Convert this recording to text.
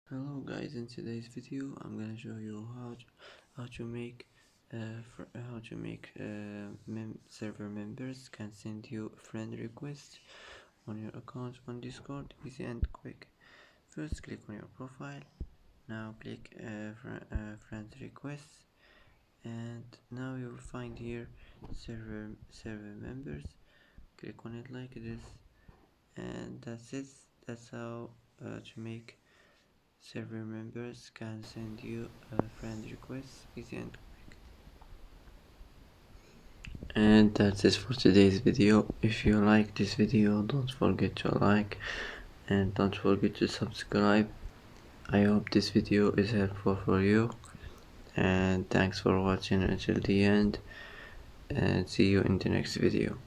Hello guys, in today's video I'm gonna show you how to make server members can send you friend requests on your account on Discord. Easy and quick. First click on your profile. Now click friend requests, and now you will find here server members. Click on it like this, and that's it. That's how to make server members can send you a friend request, easy and quick. And that's it for today's video. If you like this video, don't forget to like and don't forget to subscribe. I hope this video is helpful for you, and thanks for watching until the end, and see you in the next video.